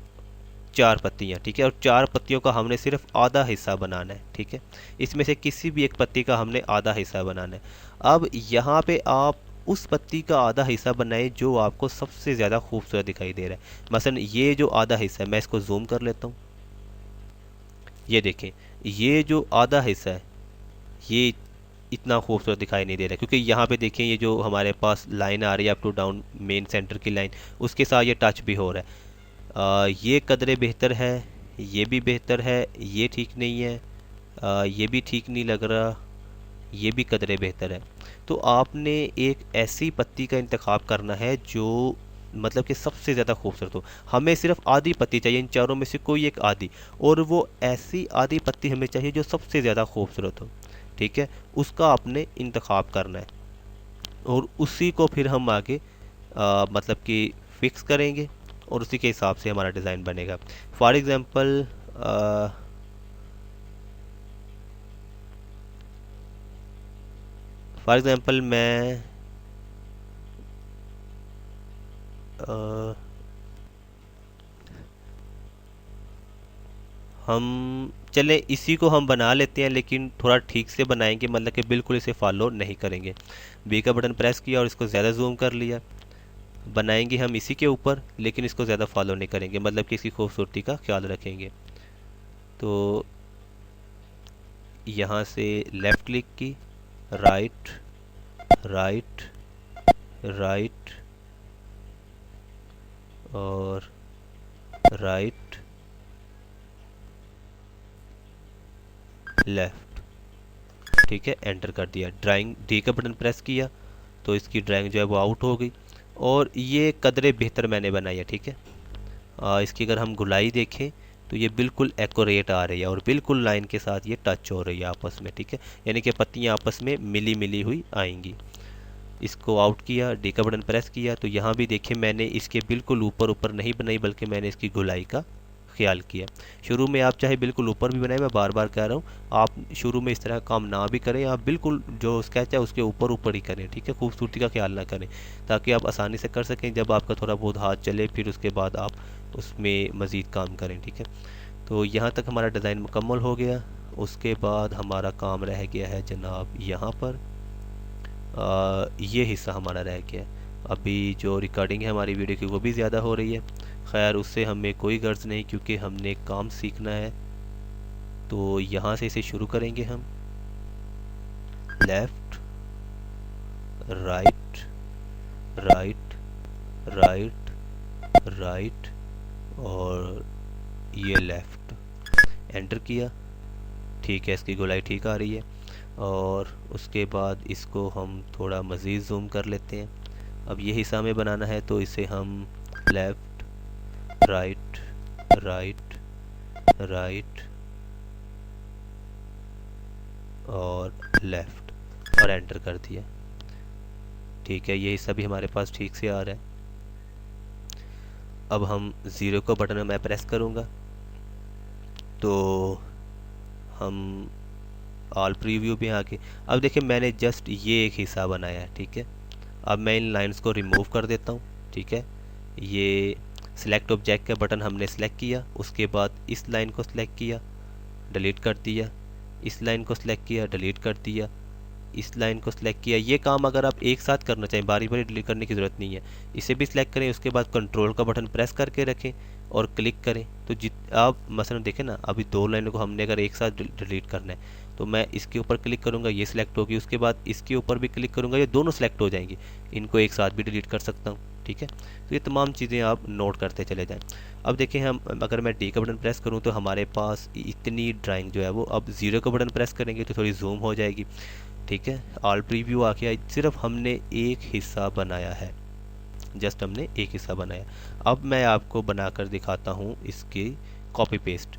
S1: चार पत्तियाँ, ठीक है, और चार पत्तियों का हमने सिर्फ आधा हिस्सा बनाना है, ठीक है, इसमें से किसी भी एक पत्ती का हमने आधा हिस्सा बनाना है। अब यहाँ पे आप उस पत्ती का आधा हिस्सा बनाए जो आपको सबसे ज़्यादा खूबसूरत दिखाई दे रहा है। मसलन ये जो आधा हिस्सा है, मैं इसको जूम कर लेता हूँ, ये देखें, ये जो आधा हिस्सा है ये इतना खूबसूरत दिखाई नहीं दे रहा है, क्योंकि यहाँ पे देखें ये जो हमारे पास लाइन आ रही है up to down main center की लाइन, उसके साथ ये टच भी हो रहा है। ये कदरे बेहतर है, ये भी बेहतर है, ये ठीक नहीं है, ये भी ठीक नहीं लग रहा, ये भी कदरे बेहतर है। तो आपने एक ऐसी पत्ती का इंतखाब करना है जो मतलब कि सबसे ज़्यादा खूबसूरत हो। हमें सिर्फ आधी पत्ती चाहिए, इन चारों में से कोई एक आधी, और वो ऐसी आधी पत्ती हमें चाहिए जो सबसे ज़्यादा खूबसूरत हो, ठीक है, उसका आपने इंतखाब करना है और उसी को फिर हम आगे मतलब कि फ़िक्स करेंगे और उसी के हिसाब से हमारा डिज़ाइन बनेगा। फॉर एग्ज़ाम्पल मैं हम चले इसी को हम बना लेते हैं, लेकिन थोड़ा ठीक से बनाएंगे, मतलब कि बिल्कुल इसे फॉलो नहीं करेंगे। बी का बटन प्रेस किया और इसको ज़्यादा जूम कर लिया। बनाएंगे हम इसी के ऊपर, लेकिन इसको ज़्यादा फॉलो नहीं करेंगे, मतलब कि इसकी खूबसूरती का ख्याल रखेंगे। तो यहाँ से लेफ़्ट क्लिक की, राइट राइट राइट और राइट लेफ़्ट, ठीक है, एंटर कर दिया। ड्राइंग डी का बटन प्रेस किया तो इसकी ड्राइंग जो है वो आउट हो गई और ये कदरे बेहतर मैंने बनाई है, ठीक है। इसकी अगर हम गुलाई देखें तो ये बिल्कुल एक्यूरेट आ रही है और बिल्कुल लाइन के साथ ये टच हो रही है आपस में, ठीक है, यानी कि पत्तियाँ आपस में मिली मिली हुई आएंगी। इसको आउट किया, डी का बटन प्रेस किया तो यहाँ भी देखिए मैंने इसके बिल्कुल ऊपर ऊपर नहीं बनाई, बल्कि मैंने इसकी गुलाई का ख्याल किया। शुरू में आप चाहे बिल्कुल ऊपर भी बनाए, मैं बार बार कह रहा हूँ, आप शुरू में इस तरह काम ना भी करें, आप बिल्कुल जो स्केच है उसके ऊपर ऊपर ही करें, ठीक है, खूबसूरती का ख्याल ना करें, ताकि आप आसानी से कर सकें। जब आपका थोड़ा बहुत हाथ चले फिर उसके बाद आप उसमें मज़ीद काम करें, ठीक है। तो यहाँ तक हमारा डिज़ाइन मुकम्मल हो गया। उसके बाद हमारा काम रह गया है जनाब यहाँ पर, ये हिस्सा हमारा रह गया है। अभी जो रिकॉर्डिंग है हमारी वीडियो की वो भी ज़्यादा हो रही है, खैर उससे हमें कोई गर्ज नहीं, क्योंकि हमने काम सीखना है। तो यहाँ से इसे शुरू करेंगे हम। Left right right right right और ये लेफ़्ट, एंटर किया। ठीक है, इसकी गोलाई ठीक आ रही है। और उसके बाद इसको हम थोड़ा मज़ीद जूम कर लेते हैं। अब ये हिस्सा में बनाना है तो इसे हम लेफ़्ट राइट राइट राइट और लेफ़्ट और एंटर कर दिया। ठीक है, ये हिस्सा भी हमारे पास ठीक से आ रहा है। अब हम 0 का बटन मैं प्रेस करूँगा तो हम ऑल प्रीव्यू पे आके, अब देखिए मैंने जस्ट ये एक हिस्सा बनाया है। ठीक है, अब मैं इन लाइंस को रिमूव कर देता हूँ। ठीक है, ये सिलेक्ट ऑब्जेक्ट का बटन हमने सेलेक्ट किया, उसके बाद इस लाइन को सिलेक्ट किया, डिलीट कर दिया, इस लाइन को सिलेक्ट किया, डिलीट कर दिया, इस लाइन को सिलेक्ट किया। ये काम अगर आप एक साथ करना चाहें, बारी बारी डिलीट करने की ज़रूरत नहीं है। इसे भी सिलेक्ट करें, उसके बाद कंट्रोल का बटन प्रेस करके रखें और क्लिक करें तो आप मसलन देखें ना, अभी 2 लाइनों को हमने अगर एक साथ डिलीट करना है तो मैं इसके ऊपर क्लिक करूंगा, ये सिलेक्ट होगी, उसके बाद इसके ऊपर भी क्लिक करूंगा, ये दोनों सिलेक्ट हो जाएंगी। इनको एक साथ भी डिलीट कर सकता हूँ। ठीक है, तो ये तमाम चीज़ें आप नोट करते चले जाएं। अब देखें, हम अगर मैं डी का बटन प्रेस करूँ तो हमारे पास इतनी ड्राइंग जो है वो, अब 0 का बटन प्रेस करेंगे तो थोड़ी जूम हो जाएगी। ठीक है, ऑल प्रीव्यू आ गया। सिर्फ हमने एक हिस्सा बनाया है, जस्ट हमने एक हिस्सा बनाया। अब मैं आपको बनाकर दिखाता हूँ इसकी कॉपी पेस्ट।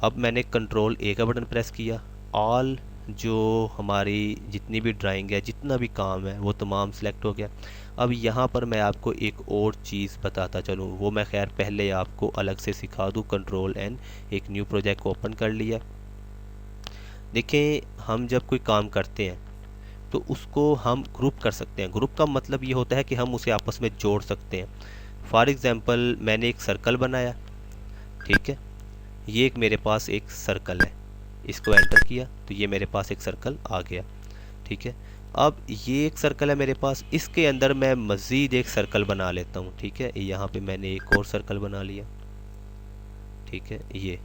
S1: अब मैंने कंट्रोल ए का बटन प्रेस किया, ऑल जो हमारी जितनी भी ड्राइंग है, जितना भी काम है वो तमाम सेलेक्ट हो गया। अब यहाँ पर मैं आपको एक और चीज़ बताता चलूँ, वो मैं खैर पहले आपको अलग से सिखा दूँ। कंट्रोल एन, एक न्यू प्रोजेक्ट को ओपन कर लिया। देखें, हम जब कोई काम करते हैं तो उसको हम ग्रुप कर सकते हैं। ग्रुप का मतलब ये होता है कि हम उसे आपस में जोड़ सकते हैं। फॉर एग्ज़ाम्पल, मैंने एक सर्कल बनाया। ठीक है, ये एक मेरे पास एक सर्कल है, इसको एंटर किया तो ये मेरे पास एक सर्कल आ गया। ठीक है, अब ये एक सर्कल है मेरे पास, इसके अंदर मैं मज़ीद एक सर्कल बना लेता हूँ। ठीक है, यहाँ पे मैंने एक और सर्कल बना लिया। ठीक है, ये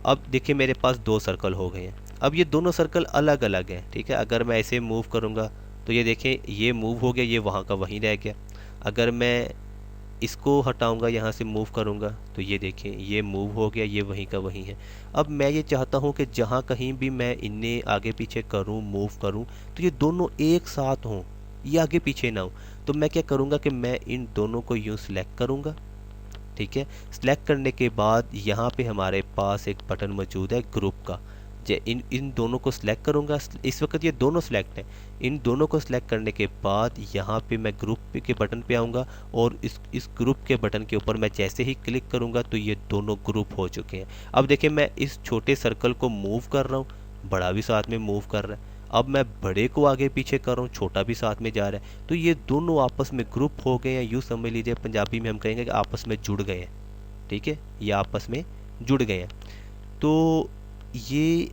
S1: अब देखिए मेरे पास 2 सर्कल हो गए हैं। अब ये दोनों सर्कल अलग अलग हैं। ठीक है, अगर मैं ऐसे मूव करूँगा तो ये देखें, ये मूव हो गया, ये वहाँ का वहीं रह गया। अगर मैं इसको हटाऊंगा, यहाँ से मूव करूँगा तो ये देखें, ये मूव हो गया, ये वहीं का वहीं है। अब मैं ये चाहता हूँ कि जहाँ कहीं भी मैं इन्हें आगे पीछे करूँ, मूव करूँ, तो ये दोनों एक साथ हों, ये आगे पीछे ना हो। तो मैं क्या करूँगा कि मैं इन दोनों को यूँ सिलेक्ट करूँगा। ठीक है, सिलेक्ट करने के बाद यहाँ पे हमारे पास एक बटन मौजूद है ग्रुप का। इन दोनों को सिलेक्ट करूँगा, इस वक्त ये दोनों सिलेक्ट हैं। इन दोनों को सिलेक्ट करने के बाद यहाँ पे मैं ग्रुप के बटन पे आऊँगा और इस ग्रुप के बटन के ऊपर मैं जैसे ही क्लिक करूँगा तो ये दोनों ग्रुप हो चुके हैं। अब देखिए, मैं इस छोटे सर्कल को मूव कर रहा हूँ, बड़ा भी साथ में मूव कर रहा है। अब मैं बड़े को आगे पीछे कर रहा हूँ, छोटा भी साथ में जा रहा है, तो ये दोनों आपस में ग्रुप हो गए हैं। यूँ समझ लीजिए, पंजाबी में हम कहेंगे कि आपस में जुड़ गए हैं। ठीक है, ये आपस में जुड़ गए हैं। तो ये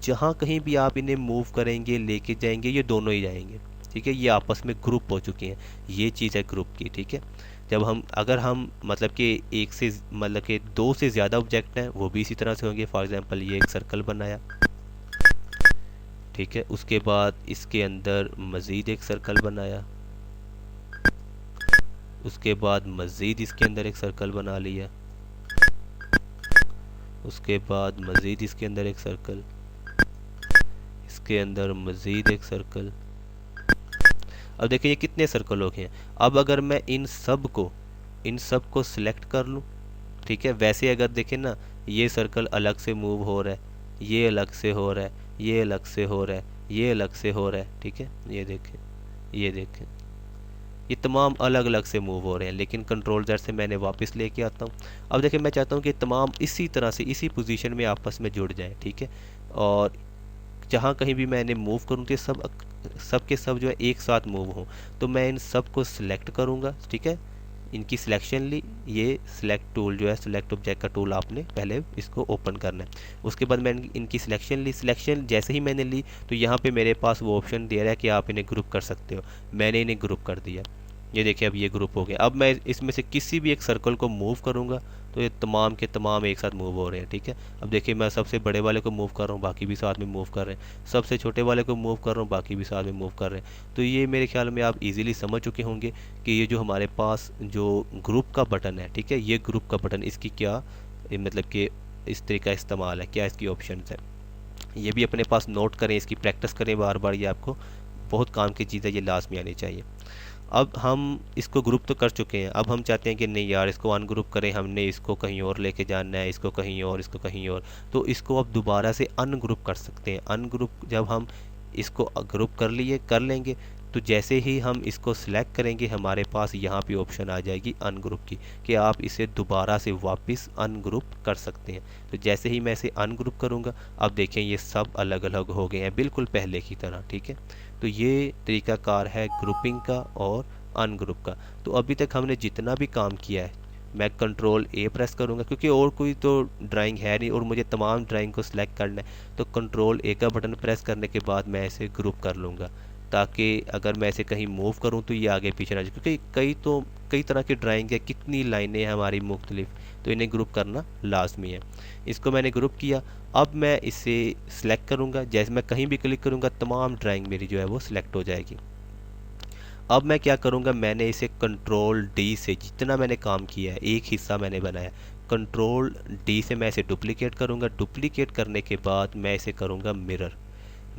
S1: जहाँ कहीं भी आप इन्हें मूव करेंगे, लेके जाएंगे, ये दोनों ही जाएंगे। ठीक है, ये आपस में ग्रुप हो चुके हैं। ये चीज़ है ग्रुप की। ठीक है, जब हम अगर हम मतलब कि एक से मतलब कि 2 से ज़्यादा ऑब्जेक्ट हैं वो भी इसी तरह से होंगे। फॉर एग्जांपल, ये एक सर्कल बनाया। ठीक है, उसके बाद इसके अंदर मज़ीद एक सर्कल बनाया, उसके बाद मज़ीद इसके अंदर एक सर्कल बना लिया, उसके बाद मज़ीद इसके अंदर एक सर्कल, इसके अंदर मज़ीद एक सर्कल। अब देखिए ये कितने सर्कल हो गए हैं। अब अगर मैं इन सब को सिलेक्ट कर लूँ, ठीक है, वैसे अगर देखें ना, ये सर्कल अलग से मूव हो रहा है, ये अलग से हो रहा है, ये अलग से हो रहा है, ये अलग से हो रहा है। ठीक है, ये देखें, ये देखें, ये तमाम अलग अलग से मूव हो रहे हैं, लेकिन कंट्रोल जेड से मैंने वापस लेके आता हूँ। अब देखिए, मैं चाहता हूँ कि तमाम इसी तरह से इसी पोजीशन में आपस में जुड़ जाएं। ठीक है, और जहाँ कहीं भी मैं इन्हें मूव करूँ तो सब के सब जो है एक साथ मूव हों। तो मैं इन सब को सिलेक्ट करूँगा। ठीक है, इनकी सिलेक्शन ली, ये सिलेक्ट टूल जो है, सिलेक्ट ऑब्जेक्ट का टूल आपने पहले इसको ओपन करना है। उसके बाद मैं इनकी सिलेक्शन ली। सिलेक्शन जैसे ही मैंने ली तो यहाँ पे मेरे पास वो ऑप्शन दे रहा है कि आप इन्हें ग्रुप कर सकते हो। मैंने इन्हें ग्रुप कर दिया, ये देखिए अब ये ग्रुप हो गया। अब मैं इसमें से किसी भी एक सर्कल को मूव करूँगा तो ये तमाम के तमाम एक साथ मूव हो रहे हैं। ठीक है, अब देखिए मैं सबसे बड़े वाले को मूव कर रहा हूँ, बाकी भी साथ में मूव कर रहे हैं, सबसे छोटे वाले को मूव कर रहा हूँ, बाकी भी साथ में मूव कर रहे हैं। तो ये मेरे ख्याल में आप इजीली समझ चुके होंगे कि ये जो हमारे पास जो ग्रुप का बटन है, ठीक है, ये ग्रुप का बटन, इसकी क्या मतलब कि इस तरह का इस्तेमाल है, क्या इसकी ऑप्शन है, ये भी अपने पास नोट करें, इसकी प्रैक्टिस करें बार बार, ये आपको बहुत काम की चीज़ है, ये लाजमी आनी चाहिए। अब हम इसको ग्रुप तो कर चुके हैं, अब हम चाहते हैं कि नहीं यार इसको अनग्रुप करें, हमने इसको कहीं और लेके जाना है, इसको कहीं और, इसको कहीं और। तो इसको अब दोबारा से अनग्रुप कर सकते हैं। अनग्रुप जब हम इसको ग्रुप कर लेंगे, तो जैसे ही हम इसको सिलेक्ट करेंगे हमारे पास यहाँ पे ऑप्शन आ जाएगी अनग्रुप की, कि आप इसे दोबारा से वापस अनग्रुप कर सकते हैं। तो जैसे ही मैं इसे अनग्रुप करूँगा, अब देखें ये सब अलग अलग हो गए हैं बिल्कुल पहले की तरह। ठीक है, तो ये तरीकाकार है ग्रुपिंग का और अनग्रुप का। तो अभी तक हमने जितना भी काम किया है, मैं कंट्रोल ए प्रेस करूँगा क्योंकि और कोई तो ड्राइंग है नहीं और मुझे तमाम ड्राइंग को सिलेक्ट करना है। तो कंट्रोल ए का बटन प्रेस करने के बाद मैं इसे ग्रुप कर लूँगा, ताकि अगर मैं इसे कहीं मूव करूँ तो ये आगे पीछे ना जाए, क्योंकि कई तरह की ड्राइंग है, कितनी लाइनें हैं हमारी मुख्तलिफ, तो इन्हें ग्रुप करना लाजमी है। इसको मैंने ग्रुप किया, अब मैं इसे सिलेक्ट करूँगा, जैसे मैं कहीं भी क्लिक करूँगा तमाम ड्राइंग मेरी जो है वो सिलेक्ट हो जाएगी। अब मैं क्या करूँगा, मैंने इसे कंट्रोल डी से जितना मैंने काम किया है, एक हिस्सा मैंने बनाया, कंट्रोल डी से मैं इसे डुप्लीकेट करूँगा। डुप्लीकेट करने के बाद मैं इसे करूँगा मिरर।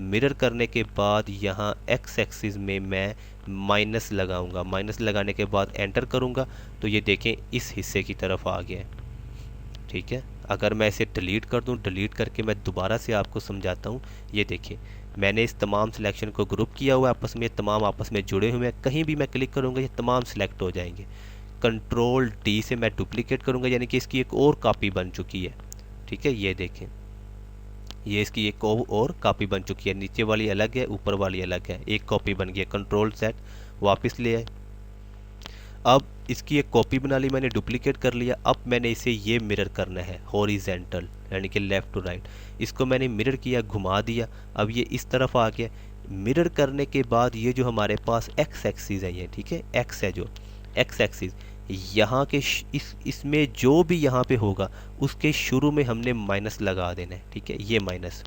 S1: मिरर करने के बाद यहाँ एक्स एक्सिस में मैं माइनस लगाऊंगा। माइनस लगाने के बाद एंटर करूँगा तो ये देखें इस हिस्से की तरफ आ गया है। ठीक है, अगर मैं इसे डिलीट कर दूं, डिलीट करके मैं दोबारा से आपको समझाता हूँ। ये देखिए मैंने इस तमाम सिलेक्शन को ग्रुप किया हुआ है आपस में, तमाम आपस में जुड़े हुए हैं, कहीं भी मैं क्लिक करूँगा ये तमाम सिलेक्ट हो जाएंगे। कंट्रोल डी से मैं डुप्लीकेट करूँगा, यानी कि इसकी एक और कॉपी बन चुकी है। ठीक है, ये देखें ये इसकी एक और कॉपी बन चुकी है, नीचे वाली अलग है ऊपर वाली अलग है, एक कॉपी बन गई है। कंट्रोल सेट वापस ले आए, अब इसकी एक कॉपी बना ली मैंने, डुप्लीकेट कर लिया। अब मैंने इसे ये मिरर करना है हॉरिजेंटल, यानी कि लेफ़्ट टू राइट। इसको मैंने मिरर किया, घुमा दिया, अब ये इस तरफ आ गया। मिरर करने के बाद ये जो हमारे पास एक्स एक्सिस है, ये ठीक है एक्स है, जो एक्स एक्सिस यहाँ के इसमें जो भी यहाँ पे होगा उसके शुरू में हमने माइनस लगा देना है। ठीक है, ये माइनस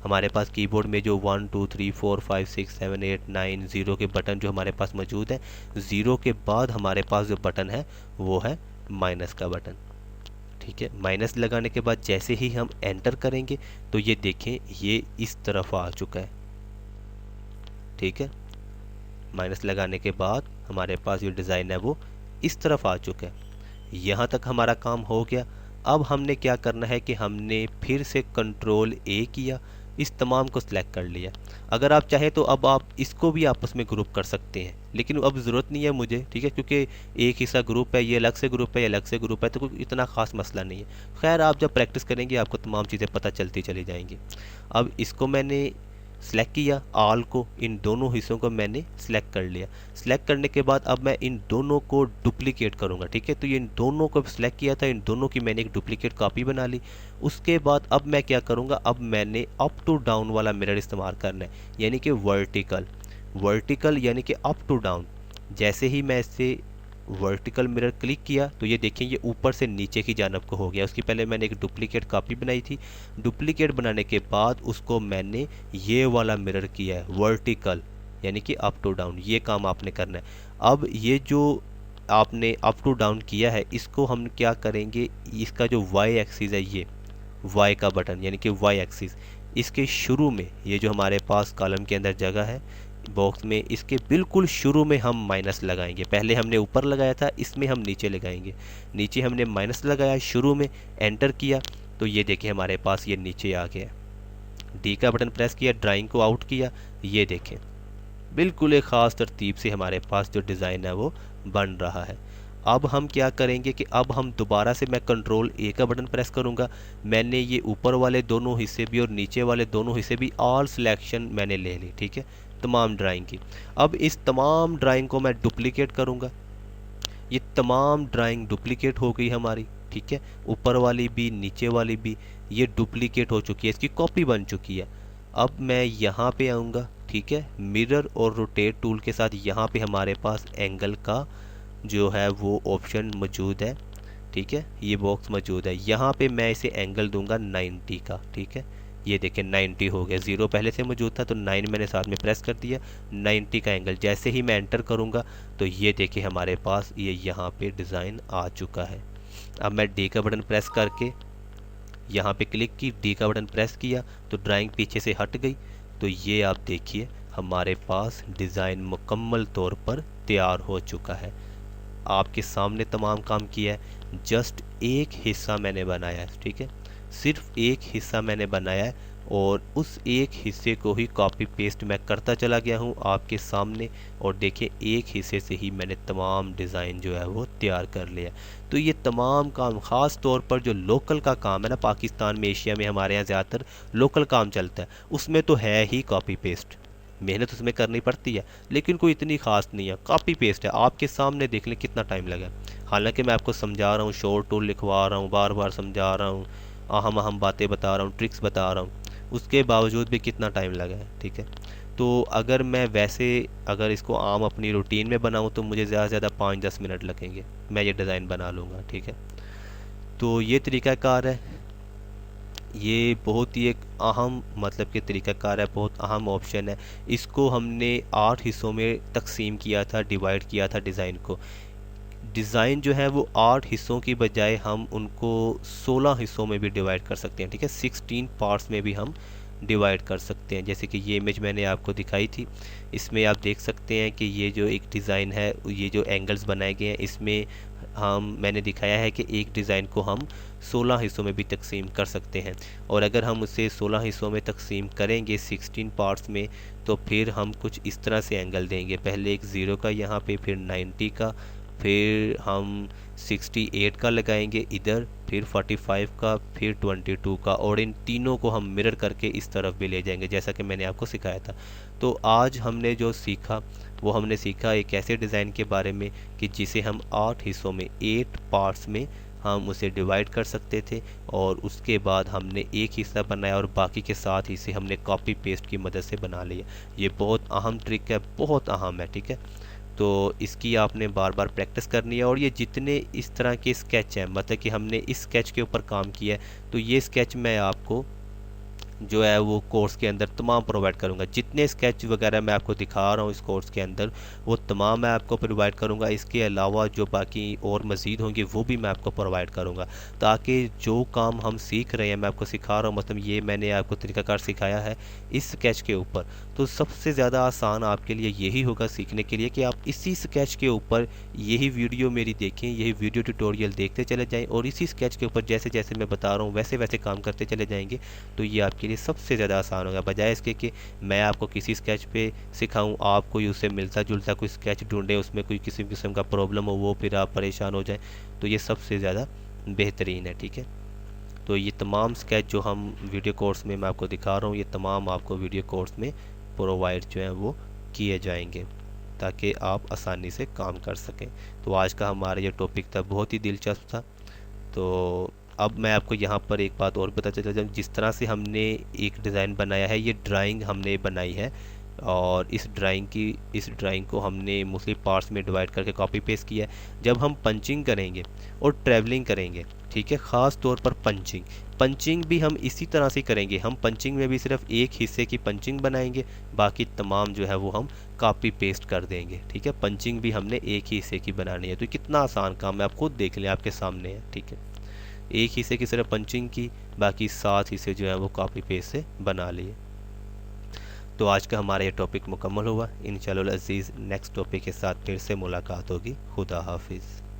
S1: हमारे पास कीबोर्ड में जो 1 2 3 4 5 6 7 8 9 0 के बटन जो हमारे पास मौजूद है, 0 के बाद हमारे पास जो बटन है वो है माइनस का बटन। ठीक है, माइनस लगाने के बाद जैसे ही हम एंटर करेंगे तो ये देखें ये इस तरफ आ चुका है। ठीक है, माइनस लगाने के बाद हमारे पास जो डिज़ाइन है वो इस तरफ आ चुका है। यहाँ तक हमारा काम हो गया। अब हमने क्या करना है कि हमने फिर से कंट्रोल ए किया, इस तमाम को सिलेक्ट कर लिया। अगर आप चाहें तो अब आप इसको भी आपस में ग्रुप कर सकते हैं, लेकिन अब ज़रूरत नहीं है मुझे। ठीक है, क्योंकि एक हिस्सा ग्रुप है, ये अलग से ग्रुप है, ये अलग से ग्रुप है, तो कोई इतना ख़ास मसला नहीं है। खैर आप जब प्रैक्टिस करेंगे आपको तमाम चीज़ें पता चलती चली जाएंगी। अब इसको मैंने सेलेक्ट किया, आल को, इन दोनों हिस्सों को मैंने सेलेक्ट कर लिया। सेलेक्ट करने के बाद अब मैं इन दोनों को डुप्लीकेट करूंगा। ठीक है, तो ये इन दोनों को सेलेक्ट किया था, इन दोनों की मैंने एक डुप्लीकेट कॉपी बना ली। उसके बाद अब मैं क्या करूंगा, अब मैंने अप टू डाउन वाला मिरर इस्तेमाल करना है, यानी कि वर्टिकल। वर्टिकल यानी कि अप टू डाउन। जैसे ही मैं इससे वर्टिकल मिरर क्लिक किया तो ये देखें ये ऊपर से नीचे की जानब को हो गया। उसकी पहले मैंने एक डुप्लीकेट कॉपी बनाई थी, डुप्लीकेट बनाने के बाद उसको मैंने ये वाला मिरर किया है वर्टिकल, यानी कि अप टू डाउन। ये काम आपने करना है। अब ये जो आपने अप टू डाउन किया है इसको हम क्या करेंगे, इसका जो वाई एक्सिस है, ये वाई का बटन यानी कि वाई एक्सिस, इसके शुरू में ये जो हमारे पास कॉलम के अंदर जगह है बॉक्स में, इसके बिल्कुल शुरू में हम माइनस लगाएंगे। पहले हमने ऊपर लगाया था, इसमें हम नीचे लगाएंगे। नीचे हमने माइनस लगाया शुरू में, एंटर किया तो ये देखिए हमारे पास ये नीचे आ गया। डी का बटन प्रेस किया, ड्राइंग को आउट किया, ये देखें बिल्कुल एक ख़ास तरतीब से हमारे पास जो डिज़ाइन है वो बन रहा है। अब हम क्या करेंगे कि अब हम दोबारा से मैं कंट्रोल ए का बटन प्रेस करूंगा। मैंने ये ऊपर वाले दोनों हिस्से भी और नीचे वाले दोनों हिस्से भी ऑल सिलेक्शन मैंने ले ली। ठीक है, तमाम ड्राइंग की। अब इस तमाम ड्राइंग को मैं डुप्लीकेट करूंगा। ये तमाम ड्राइंग डुप्लीकेट हो गई हमारी। ठीक है, ऊपर वाली भी नीचे वाली भी ये डुप्लीकेट हो चुकी है, इसकी कॉपी बन चुकी है। अब मैं यहाँ पे आऊँगा। ठीक है, मिरर और रोटेट टूल के साथ यहाँ पे हमारे पास एंगल का जो है वो ऑप्शन मौजूद है। ठीक है, ये बॉक्स मौजूद है। यहाँ पे मैं इसे एंगल दूंगा 90 का, ठीक है। ये देखिए 90 हो गया, 0 पहले से मौजूद था तो 9 मैंने साथ में प्रेस कर दिया, 90 का एंगल। जैसे ही मैं एंटर करूँगा तो ये देखिए हमारे पास ये यहाँ पे डिज़ाइन आ चुका है। अब मैं डी का बटन प्रेस करके यहाँ पे क्लिक की, डी का बटन प्रेस किया तो ड्राइंग पीछे से हट गई। तो ये आप देखिए हमारे पास डिज़ाइन मुकम्मल तौर पर तैयार हो चुका है। आपके सामने तमाम काम किया है, जस्ट एक हिस्सा मैंने बनाया है, ठीक है, सिर्फ एक हिस्सा मैंने बनाया है और उस एक हिस्से को ही कॉपी पेस्ट मैं करता चला गया हूँ आपके सामने। और देखिए एक हिस्से से ही मैंने तमाम डिज़ाइन जो है वो तैयार कर लिया। तो ये तमाम काम ख़ास तौर पर जो लोकल का काम है ना, पाकिस्तान में, एशिया में हमारे यहाँ ज़्यादातर लोकल काम चलता है, उसमें तो है ही कॉपी पेस्ट, मेहनत उसमें करनी पड़ती है, लेकिन कोई इतनी खास नहीं है, कॉपी पेस्ट है। आपके सामने देख लें कितना टाइम लगा। हालांकि मैं आपको समझा रहा हूँ, शॉर्ट टूल लिखवा रहा हूँ, बार बार समझा रहा हूँ, अहम अहम बातें बता रहा हूँ, ट्रिक्स बता रहा हूँ, उसके बावजूद भी कितना टाइम लगा है, ठीक है। तो अगर मैं वैसे अगर इसको आम अपनी रूटीन में बनाऊँ तो मुझे ज़्यादा से ज़्यादा 5-10 मिनट लगेंगे, मैं ये डिज़ाइन बना लूँगा, ठीक है। तो ये तरीक़ाकार है, ये बहुत ही एक अहम मतलब कि तरीक़ाकार है, बहुत अहम ऑप्शन है। इसको हमने 8 हिस्सों में तकसीम किया था, डिवाइड किया था डिज़ाइन को। डिज़ाइन जो है वो 8 हिस्सों की बजाय हम उनको 16 हिस्सों में भी डिवाइड कर सकते हैं, ठीक है, 16 पार्ट्स में भी हम डिवाइड कर सकते हैं। जैसे कि ये इमेज मैंने आपको दिखाई थी, इसमें आप देख सकते हैं कि ये जो एक डिज़ाइन है, ये जो एंगल्स बनाए गए हैं, इसमें मैंने दिखाया है कि एक डिज़ाइन को हम 16 हिस्सों में भी तकसीम कर सकते हैं। और अगर हम उसे 16 हिस्सों में तकसीम करेंगे 16 पार्ट्स में, तो फिर हम कुछ इस तरह से एंगल देंगे। पहले एक 0 का यहाँ पे, फिर 90 का, फिर हम 68 का लगाएंगे इधर, फिर 45 का, फिर 22 का, और इन तीनों को हम मिरर करके इस तरफ भी ले जाएंगे जैसा कि मैंने आपको सिखाया था। तो आज हमने जो सीखा वो हमने सीखा एक ऐसे डिज़ाइन के बारे में कि जिसे हम 8 हिस्सों में, 8 पार्ट्स में हम उसे डिवाइड कर सकते थे, और उसके बाद हमने एक हिस्सा बनाया और बाकी के 7 हिस्से हमने कॉपी पेस्ट की मदद से बना लिया। ये बहुत अहम ट्रिक है, बहुत अहम है, ठीक है। तो इसकी आपने बार बार प्रैक्टिस करनी है। और ये जितने इस तरह के स्केच हैं, मतलब कि हमने इस स्केच के ऊपर काम किया है, तो ये स्केच मैं आपको जो है वो कोर्स के अंदर तमाम प्रोवाइड करूंगा। जितने स्केच वगैरह मैं आपको दिखा रहा हूँ इस कोर्स के अंदर, वो तमाम मैं आपको प्रोवाइड करूंगा। इसके अलावा जो बाकी और मज़ीद होंगे वो भी मैं आपको प्रोवाइड करूंगा, ताकि जो काम हम सीख रहे हैं, मैं आपको सिखा रहा हूँ, मतलब ये मैंने आपको तरीक़ाकार सिखाया है इस स्केच के ऊपर, तो सबसे ज़्यादा आसान आपके लिए यही होगा सीखने के लिए कि आप इसी स्केच के ऊपर यही वीडियो मेरी देखें, यही वीडियो ट्यूटोरियल देखते चले जाएँ और इसी स्केच के ऊपर जैसे जैसे मैं बता रहा हूँ वैसे वैसे काम करते चले जाएंगे। तो ये आपके लिए सबसे ज़्यादा आसान होगा, बजाय इसके कि मैं आपको किसी स्केच पे सिखाऊं, आप कोई उससे मिलता जुलता कोई स्केच ढूंढें, उसमें कोई किसी किस्म का प्रॉब्लम हो, वो फिर आप परेशान हो जाएं। तो ये सबसे ज़्यादा बेहतरीन है, ठीक है। तो ये तमाम स्केच जो हम वीडियो कोर्स में मैं आपको दिखा रहा हूँ, ये तमाम आपको वीडियो कोर्स में प्रोवाइड जो है वो किए जाएंगे, ताकि आप आसानी से काम कर सकें। तो आज का हमारा ये टॉपिक था, बहुत ही दिलचस्प था। तो अब मैं आपको यहाँ पर एक बात और पता चला, जब जिस तरह से हमने एक डिज़ाइन बनाया है, ये ड्राइंग हमने बनाई है, और इस ड्राइंग को हमने मुख्तलिफ पार्ट्स में डिवाइड करके कॉपी पेस्ट किया है। जब हम पंचिंग करेंगे और ट्रैवलिंग करेंगे, ठीक है, ख़ास तौर पर पंचिंग भी हम इसी तरह से करेंगे। हम पंचिंग में भी सिर्फ एक हिस्से की पंचिंग बनाएंगे, बाकी तमाम जो है वो हम कॉपी पेस्ट कर देंगे, ठीक है। पंचिंग भी हमने एक ही हिस्से की बनानी है। तो कितना आसान काम है, आप खुद देख लें, आपके सामने है, ठीक है। एक हिस्से की सिर्फ पंचिंग की, बाकी 7 हिस्से जो है वो कॉपी पेस्ट से बना लिए। तो आज का हमारा ये टॉपिक मुकम्मल हुआ। इंशाअल्लाह अज़ीज़ नेक्स्ट टॉपिक के साथ फिर से मुलाकात होगी। खुदा हाफिज़।